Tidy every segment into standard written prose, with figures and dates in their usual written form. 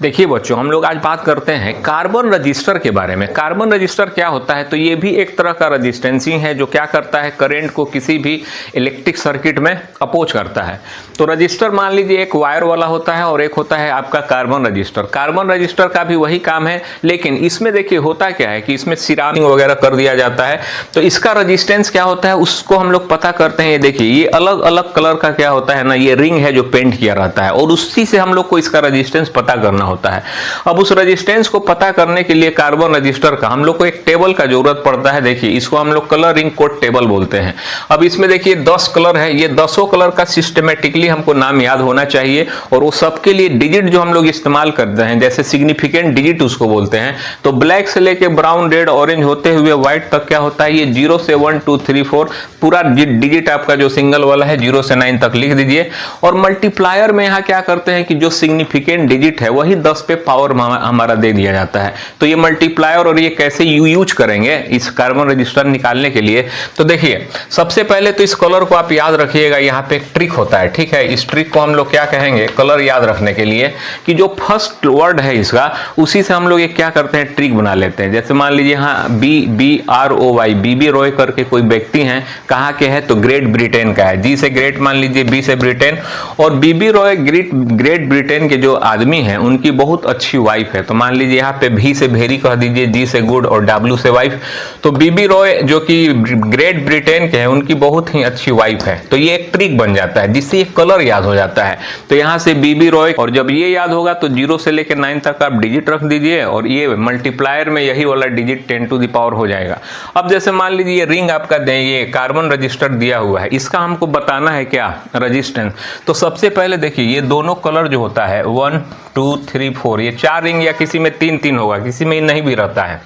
देखिए बच्चों, हम लोग आज बात करते हैं कार्बन रजिस्टर के बारे में। कार्बन रजिस्टर क्या होता है? तो ये भी एक तरह का रजिस्टेंस ही है जो क्या करता है, करंट को किसी भी इलेक्ट्रिक सर्किट में अपोज करता है। तो रजिस्टर मान लीजिए एक वायर वाला होता है और एक होता है आपका कार्बन रजिस्टर। कार्बन रजिस्टर का भी वही काम है, लेकिन इसमें देखिए होता क्या है कि इसमें सिरामिक वगैरह कर दिया जाता है। तो इसका रजिस्टेंस क्या होता है उसको हम लोग पता करते हैं। ये देखिए, ये अलग अलग कलर का क्या होता है ना, ये रिंग है जो पेंट किया रहता है और उसी से हम लोग को इसका रजिस्टेंस पता करना होता है। अब उस रेजिस्टेंस को पता करने के लिए कार्बन रजिस्टर का हम लोग को एक टेबल का जरूरत पड़ता है। देखिए, इसको हम लोग कलर रिंग कोड टेबल बोलते हैं। अब इसमें देखिए 10 कलर है, ये 10 कलर का सिस्टमेटिकली हमको नाम याद होना चाहिए और वो सबके लिए डिजिट जो हम लोग इस्तेमाल करते हैं, जैसे सिग्निफिकेंट डिजिट उसको बोलते हैं। तो ब्लैक से लेके ब्राउन, रेड, ऑरेंज होते हुए व्हाइट तक क्या होता है, ये 0 से 1 2 3 4 पूरा डिजिट आपका जो सिंगल वाला है 0 से 9 तक लिख दीजिए। और मल्टीप्लायर में यहाँ क्या करते हैं कि जो सिग्निफिकेंट डिजिट है वही 10 पे पावर हमारा दे दिया जाता है। तो ये मल्टीप्लायर और ये कैसे यूज करेंगे इस कार्बन रजिस्टर निकालने के लिए, तो देखिए सबसे पहले तो इस कलर को आप याद रखिएगा। यहाँ पे एक ट्रिक होता है, ठीक है। इस ट्रिक को हम लोग क्या कहेंगे, कलर याद रखने के लिए, कि जो फर्स्ट वर्ड है इसका उसी से हम लोग ये क्या करते हैं, ट्रिक बना लेते हैं। जैसे मान लीजिए यहाँ BROY, बीबी रॉय करके कोई व्यक्ति हैं, कहाँ के हैं तो ग्रेट ब्रिटेन का है। जी से ग्रेट मान लीजिए, बी से ब्रिटेन। और बीबी रॉय ग्रेट ब्रिटेन के जो आदमी हैं उनकी बहुत अच्छी वाइफ है। तो मान लीजिए यहाँ पे भी से भेरी कह दीजिए, जी से गुड और डब्ल्यू से वाइफ। तो बीबी रॉय जो कि ग्रेट ब्रिटेन के हैं उनकी बहुत ही अच्छी वाइफ है। तो ये एक ट्रिक बन जाता है जिससे ये कलर याद हो जाता है। तो यहाँ से बीबी रॉय, और जब ये याद होगा तो 0 से लेकर 9 तक आप डिजिट रख दीजिए और ये मल्टीप्लायर में यही वाला डिजिट 10 टू द पावर हो जाएगा। अब जैसे मान लीजिए ये रिंग आपका ये कार्बन रजिस्टर दिया हुआ है, इसका हमको बताना है क्या, रजिस्टेंस। तो सबसे पहले देखिए ये दोनों कलर जो होता है 1 2 3 4, ये 4 रिंग या किसी में 3 होगा, किसी में नहीं भी रहता है।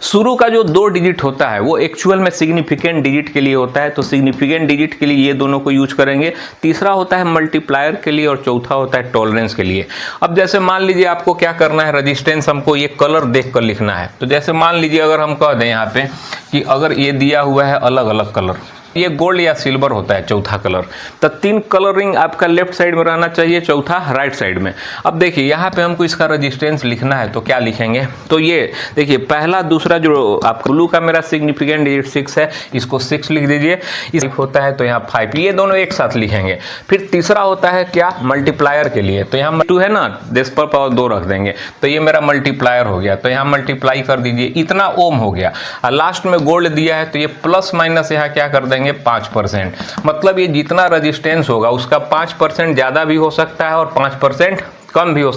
शुरू का जो 2 डिजिट होता है वो एक्चुअल में सिग्निफिकेंट डिजिट के लिए होता है। तो सिग्निफिकेंट डिजिट के लिए ये दोनों को यूज करेंगे। तीसरा होता है मल्टीप्लायर के लिए और चौथा होता है टॉलरेंस के लिए। अब जैसे मान लीजिए आपको क्या करना है, रजिस्टेंस हमको ये कलर देख कर लिखना है। तो जैसे मान लीजिए अगर हम कह दें यहाँ पे कि अगर ये दिया हुआ है अलग अलग कलर, ये गोल्ड या सिल्वर होता है चौथा कलर, तो 3 कलरिंग आपका लेफ्ट साइड में रहना चाहिए, चौथा राइट साइड में। अब देखिए यहाँ पे हमको इसका रेजिस्टेंस लिखना है तो क्या लिखेंगे, तो ये देखिए पहला दूसरा जो आपका ब्लू का मेरा सिग्निफिकेंट डिजिट 6 है, इसको 6 लिख दीजिए। इस होता है तो यहाँ 5, ये दोनों एक साथ लिखेंगे। फिर तीसरा होता है क्या, मल्टीप्लायर के लिए, तो यहाँ 2 है ना, 10 पर पावर 2 रख देंगे तो ये मेरा मल्टीप्लायर हो गया। तो यहाँ मल्टीप्लाई कर दीजिए, इतना ओम हो गया। और लास्ट में गोल्ड दिया है तो ये प्लस माइनस यहाँ क्या कर देंगे 5%। मतलब ये जितना रेजिस्टेंस होगा उसका 5% ज्यादा भी हो सकता है और 5% कम भी हो सकता है।